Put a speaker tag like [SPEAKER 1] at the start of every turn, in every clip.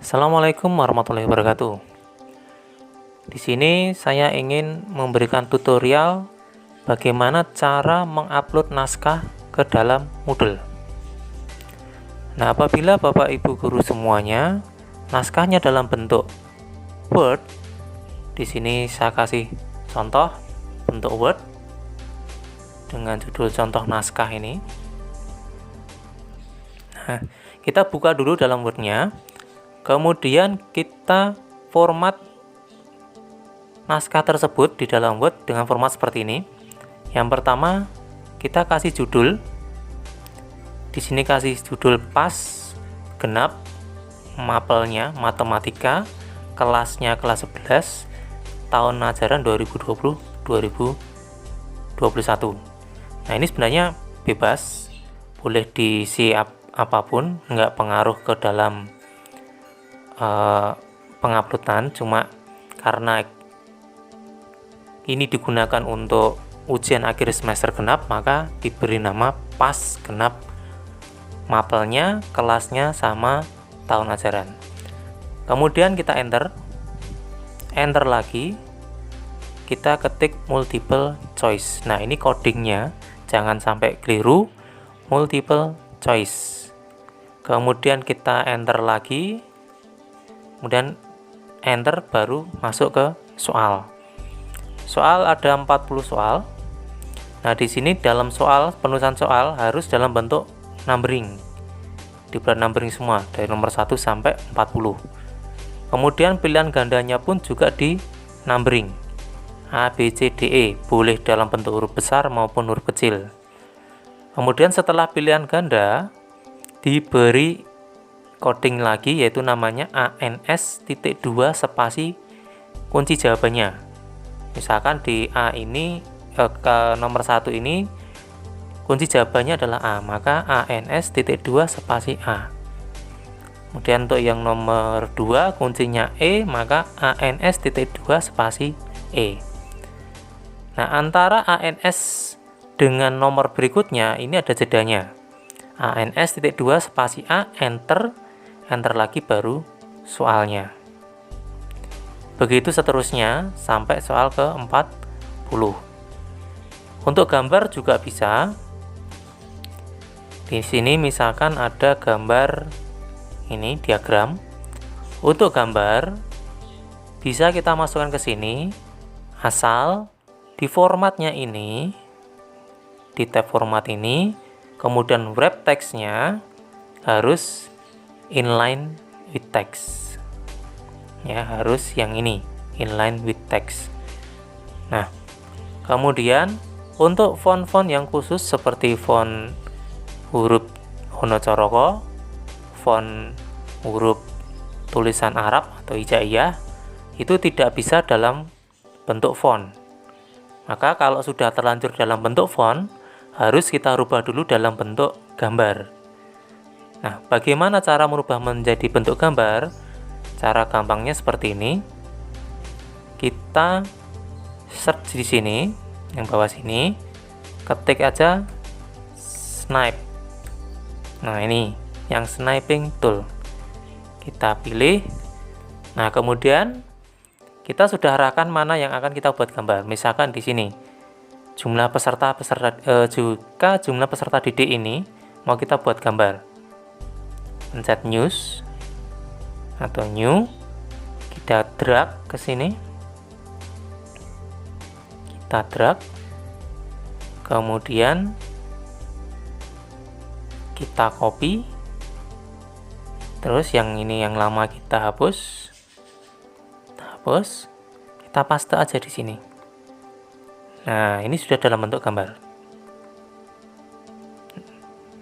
[SPEAKER 1] Assalamualaikum warahmatullahi wabarakatuh. Di sini saya ingin memberikan tutorial bagaimana cara mengupload naskah ke dalam Moodle. Nah, apabila Bapak Ibu guru semuanya naskahnya dalam bentuk Word, di sini saya kasih contoh bentuk Word dengan judul contoh naskah ini. Nah, kita buka dulu dalam Word-nya. Kemudian kita format naskah tersebut di dalam Word dengan format seperti ini. Yang pertama, kita kasih judul. Di sini kasih judul pas genap, mapelnya matematika, kelasnya kelas 11, tahun ajaran 2020-2021. Nah, ini sebenarnya bebas, boleh diisi apapun, nggak pengaruh ke dalam penguploadan, cuma karena ini digunakan untuk ujian akhir semester genap, maka diberi nama pas genap, mapelnya, kelasnya, sama tahun ajaran. Kemudian kita enter lagi, kita ketik multiple choice. Nah, ini codingnya jangan sampai keliru, multiple choice. Kemudian kita enter lagi, kemudian enter, baru masuk ke soal. Soal ada 40 soal. Nah, di sini dalam soal, penulisan soal harus dalam bentuk numbering. Dibuat numbering semua dari nomor 1 sampai 40. Kemudian pilihan gandanya pun juga di numbering. A, B, C, D, E, boleh dalam bentuk huruf besar maupun huruf kecil. Kemudian setelah pilihan ganda diberi coding lagi, yaitu namanya ANS.2 spasi kunci jawabannya. Misalkan di A ini ke nomor 1 ini kunci jawabannya adalah A, maka ANS.2 spasi A. Kemudian untuk yang nomor 2 kuncinya E, maka ANS.2 spasi E. Nah, antara ANS dengan nomor berikutnya ini ada jedanya. ANS.2 spasi A, enter lagi, baru soalnya. Begitu seterusnya sampai soal ke-40. Untuk gambar juga bisa. Di sini misalkan ada gambar ini diagram. Untuk gambar bisa kita masukkan ke sini, asal di formatnya ini, di tab format ini, kemudian wrap text-nya harus inline with text. Ya, harus yang ini, inline with text. Nah, kemudian untuk font-font yang khusus seperti font huruf Hanacaraka, font huruf tulisan Arab atau hijaiyah, itu tidak bisa dalam bentuk font. Maka kalau sudah terlanjur dalam bentuk font, harus kita rubah dulu dalam bentuk gambar. Nah, bagaimana cara merubah menjadi bentuk gambar? Cara gampangnya seperti ini. Kita search di sini, yang bawah sini, ketik aja snipe. Nah, ini yang sniping tool. Kita pilih. Nah, kemudian kita sudah arahkan mana yang akan kita buat gambar. Misalkan di sini jumlah peserta juga jumlah peserta didik ini mau kita buat gambar. Pencet news atau new, kita drag ke sini, kita drag, kemudian kita copy, terus yang ini yang lama kita hapus, kita paste aja di sini. Nah, ini sudah dalam bentuk gambar.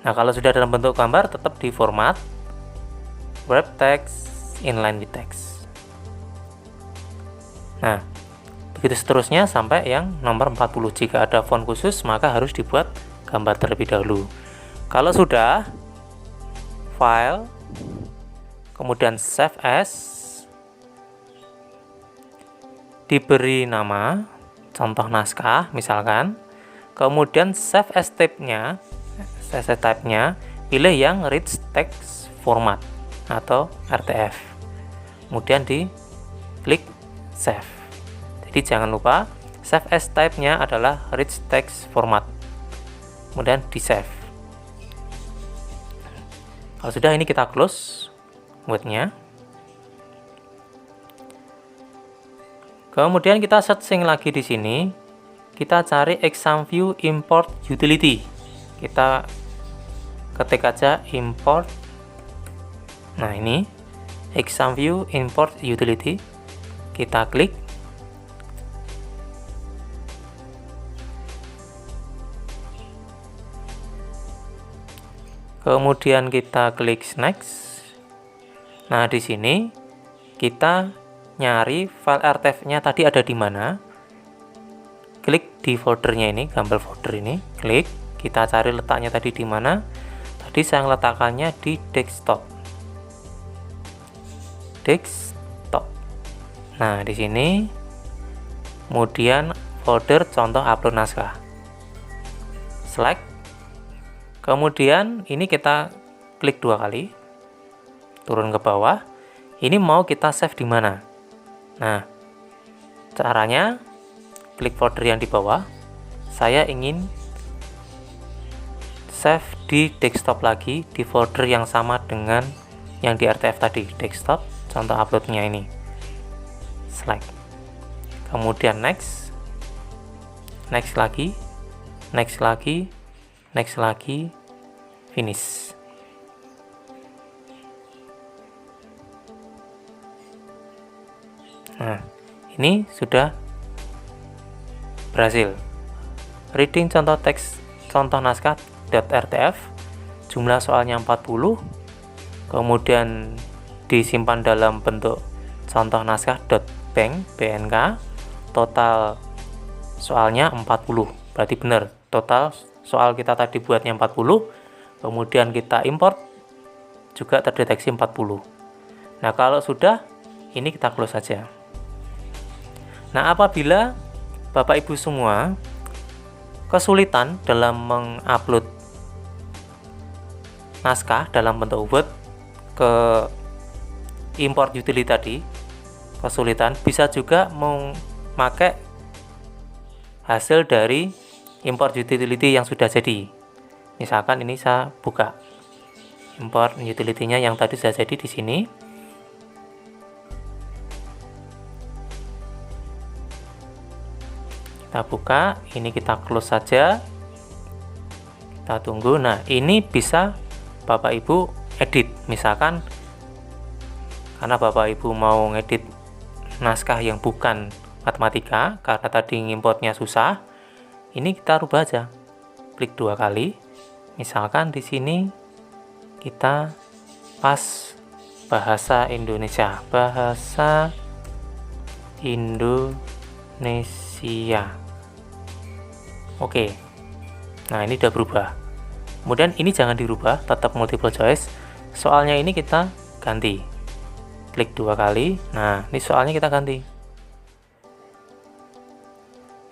[SPEAKER 1] Nah, kalau sudah dalam bentuk gambar, tetap di format wrap text, inline with text. Nah, begitu seterusnya sampai yang nomor 40. Jika ada font khusus, maka harus dibuat gambar terlebih dahulu. Kalau sudah, file, kemudian save as, diberi nama contoh naskah misalkan, kemudian save as type-nya, pilih yang rich text format atau RTF. kemudian di klik save. Jadi jangan lupa save as type-nya adalah rich text format, kemudian di save. Kalau sudah, ini kita close Word-nya. Kemudian kita searching lagi di sini. Kita cari exam view import utility. Kita ketik aja import. Nah, ini exam view import utility. Kita klik. Kemudian kita klik next. Nah, di sini kita nyari file RTF-nya tadi ada di mana. Klik di foldernya ini, gambar folder ini, klik, kita cari letaknya tadi di mana. Tadi saya meletakkannya di desktop. Desktop. Nah, di sini kemudian folder contoh upload naskah. Select. Kemudian ini kita klik 2 kali. Turun ke bawah. Ini mau kita save di mana? Nah, caranya klik folder yang di bawah. Saya ingin save di desktop lagi, di folder yang sama dengan yang di RTF tadi, desktop, contoh uploadnya ini. Select. Kemudian next. Next lagi. Next lagi. Next lagi. Finish. Nah, ini sudah berhasil. Reading contoh teks contoh naskah .rtf, jumlah soalnya 40, kemudian disimpan dalam bentuk contoh naskah .bnk, total soalnya 40. Berarti benar, total soal kita tadi buatnya 40, kemudian kita import juga terdeteksi 40. Nah, kalau sudah, ini kita close saja. Nah, apabila Bapak Ibu semua kesulitan dalam mengupload naskah dalam bentuk Word ke import utility tadi, kesulitan, bisa juga memakai hasil dari import utility yang sudah jadi. Misalkan ini saya buka import utility-nya yang tadi sudah jadi di sini. Kita buka, ini kita close saja. Kita tunggu. Nah, ini bisa Bapak Ibu edit. Misalkan karena Bapak Ibu mau ngedit naskah yang bukan matematika, karena tadi ngimportnya susah, ini kita rubah aja. Klik 2 kali. Misalkan di sini kita pas bahasa Indonesia. Bahasa Indonesia. Oke. Nah, ini udah berubah. Kemudian ini jangan dirubah, tetap multiple choice. Soalnya ini kita ganti. Klik 2 kali. Nah, ini soalnya kita ganti.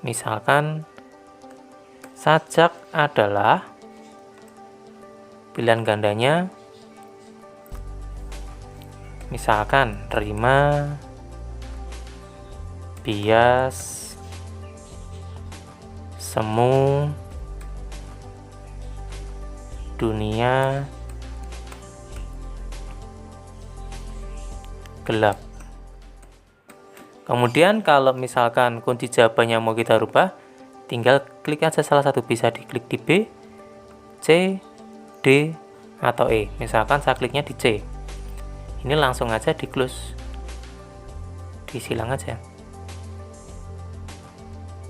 [SPEAKER 1] Misalkan sajak adalah, pilihan gandanya misalkan terima, bias, semu, dunia, gelap. Kemudian kalau misalkan kunci jawabannya mau kita rubah, tinggal klik aja salah satu, bisa diklik di B, C, D, atau E. Misalkan saya kliknya di C. Ini langsung aja di close. Disilang aja.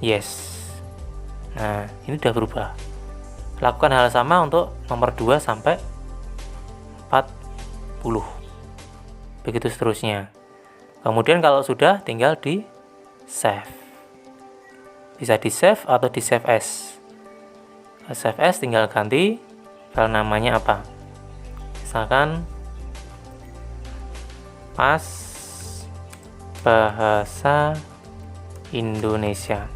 [SPEAKER 1] Yes. Nah, ini udah berubah. Lakukan hal sama untuk nomor 2 sampai 40. Begitu seterusnya. Kemudian kalau sudah, tinggal di save. Bisa di save atau di save as. Save as tinggal ganti file namanya apa. Misalkan pas bahasa Indonesia.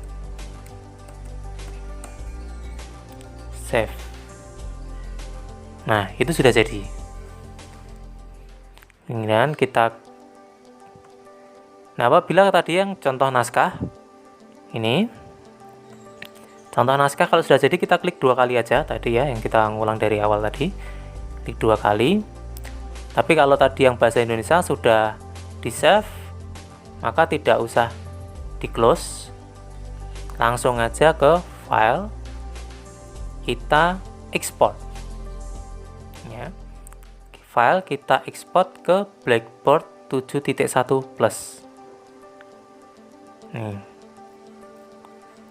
[SPEAKER 1] Save. Nah, itu sudah jadi. Kemudian kita Nah, apabila tadi yang contoh naskah, ini contoh naskah kalau sudah jadi kita klik 2 kali aja tadi ya, yang kita ngulang dari awal tadi, klik 2 kali. Tapi kalau tadi yang bahasa Indonesia sudah di save, maka tidak usah di close, langsung aja ke file, kita export ya. File kita export ke Blackboard 7.1 plus. Nih.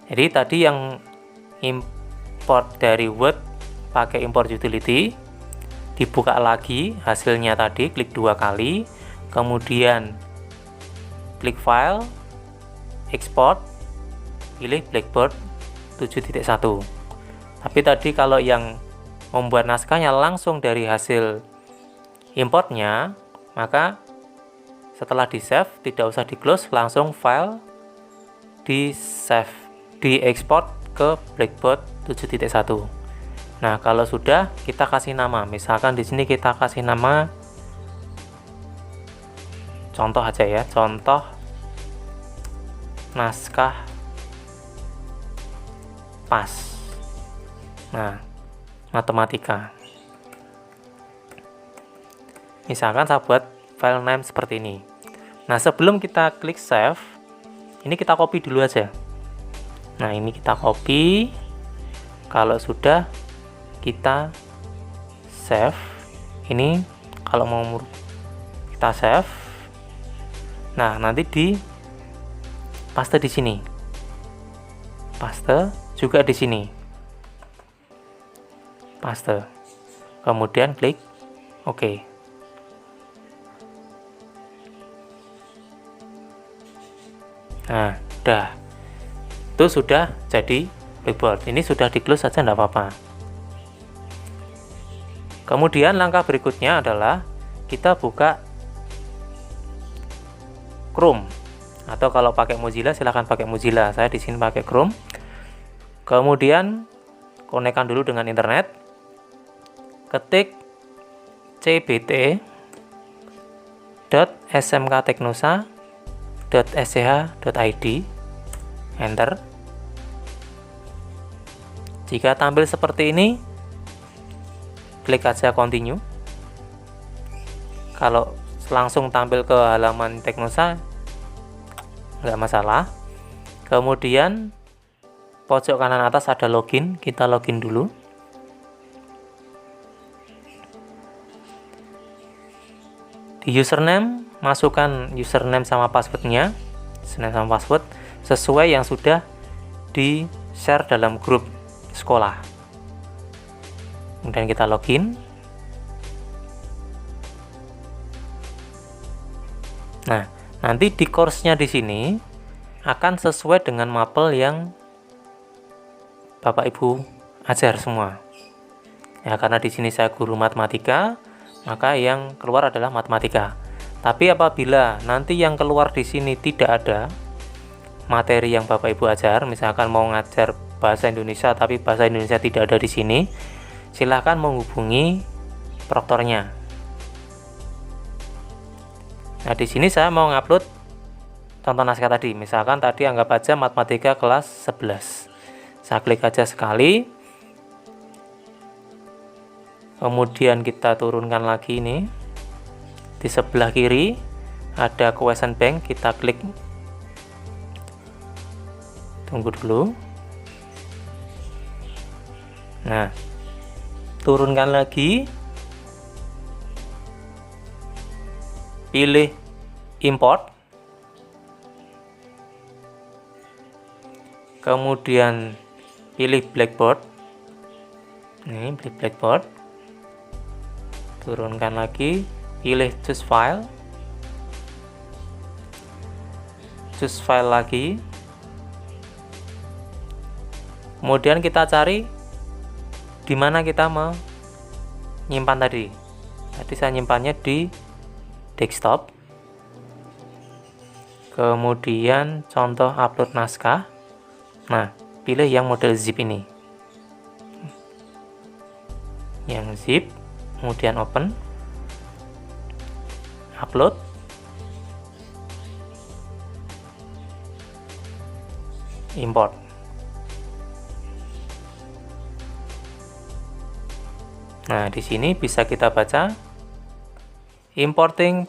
[SPEAKER 1] Jadi tadi yang import dari Word pakai import utility, dibuka lagi hasilnya tadi, klik 2 kali, kemudian klik file, export, pilih Blackboard 7.1. Tapi tadi kalau yang membuat naskahnya langsung dari hasil importnya, maka setelah di save tidak usah di close, langsung file di save, di export ke Blackboard 7.1. Nah, kalau sudah kita kasih nama, misalkan di sini kita kasih nama contoh aja ya, contoh naskah pas. Nah, matematika. Misalkan saya buat file name seperti ini. Nah, sebelum kita klik save, ini kita copy dulu aja. Nah, ini kita copy. Kalau sudah kita save, ini kalau mau kita save. Nah, nanti di paste di sini, paste juga di sini, paste, kemudian klik OK. Nah, udah, itu sudah jadi Blackboard. Ini sudah di close saja, enggak apa-apa. Kemudian langkah berikutnya adalah kita buka Chrome, atau kalau pakai Mozilla silahkan pakai Mozilla. Saya di sini pakai Chrome. Kemudian konekkan dulu dengan internet. Ketik cbt.smkteknosa.sch.id, enter. Jika tampil seperti ini, klik aja continue. Kalau langsung tampil ke halaman Teknosa, nggak masalah. Kemudian pojok kanan atas ada login, kita login dulu. Di username, masukkan username sama passwordnya, username sama password sesuai yang sudah di share dalam grup sekolah. Kemudian kita login. Nah, nanti di course-nya di sini akan sesuai dengan mapel yang Bapak Ibu ajar semua. Ya, karena di sini saya guru matematika, maka yang keluar adalah matematika. Tapi apabila nanti yang keluar di sini tidak ada materi yang Bapak Ibu ajar, misalkan mau ngajar bahasa Indonesia tapi bahasa Indonesia tidak ada di sini, silahkan menghubungi proktornya. Nah, di sini saya mau ngupload contoh naskah tadi. Misalkan tadi anggap aja matematika kelas 11. Saya klik aja sekali. Kemudian kita turunkan lagi ini. Di sebelah kiri ada question bank, kita klik. Tunggu dulu. Nah, turunkan lagi, pilih import, kemudian pilih Blackboard. Ini pilih Blackboard, turunkan lagi, pilih choose file, choose file lagi, kemudian kita cari di mana kita mau nyimpan tadi. Tadi saya nyimpannya di desktop. Kemudian contoh upload naskah. Nah, pilih yang model zip ini. Yang zip, kemudian open. Upload. import. Nah, di sini bisa kita baca importing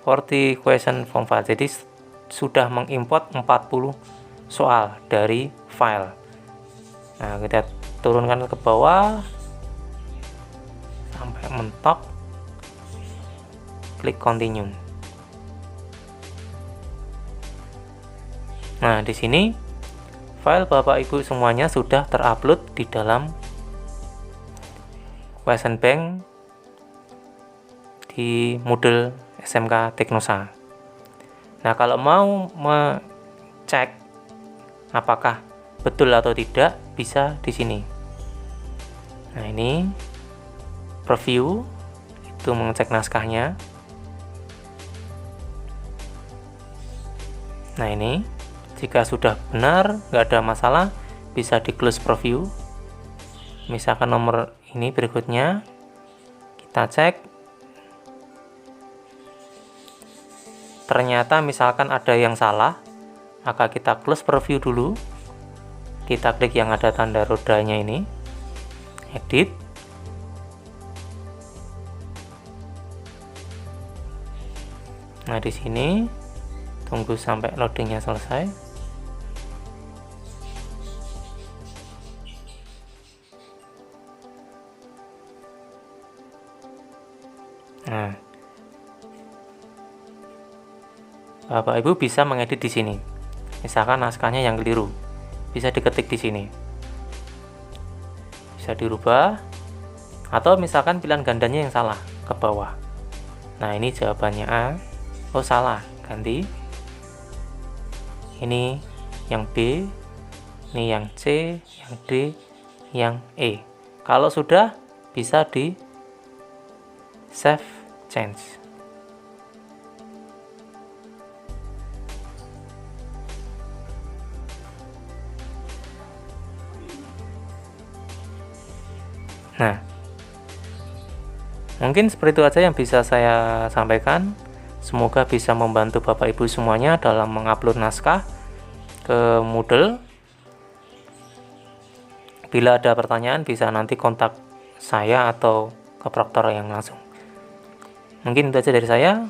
[SPEAKER 1] 40 question from file. Jadi sudah mengimport 40 soal dari file. Nah, kita turunkan ke bawah sampai mentok, klik continue. Nah, di sini file Bapak Ibu semuanya sudah terupload di dalam question bank di Moodle SMK Teknosa. Nah, kalau mau mengecek apakah betul atau tidak, bisa di sini. Nah, ini preview, itu mengecek naskahnya. Nah, ini jika sudah benar, nggak ada masalah, bisa di close preview. Misalkan nomor ini berikutnya, kita cek. Ternyata misalkan ada yang salah, maka kita close preview dulu. Kita klik yang ada tanda rodanya ini, edit. Nah, di sini tunggu sampai loadingnya selesai. Nah, Bapak Ibu bisa mengedit di sini. Misalkan naskahnya yang keliru, bisa diketik di sini. Bisa dirubah, atau misalkan pilihan gandanya yang salah ke bawah. Nah, ini jawabannya A. Oh, salah, ganti. Ini yang B, ini yang C, yang D, yang E. Kalau sudah, bisa di save change. Nah, mungkin seperti itu aja yang bisa saya sampaikan. Semoga bisa membantu Bapak Ibu semuanya dalam mengupload naskah ke Moodle. Bila ada pertanyaan, bisa nanti kontak saya atau ke proktor yang langsung. Mungkin itu aja dari saya.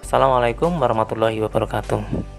[SPEAKER 1] Assalamualaikum warahmatullahi wabarakatuh.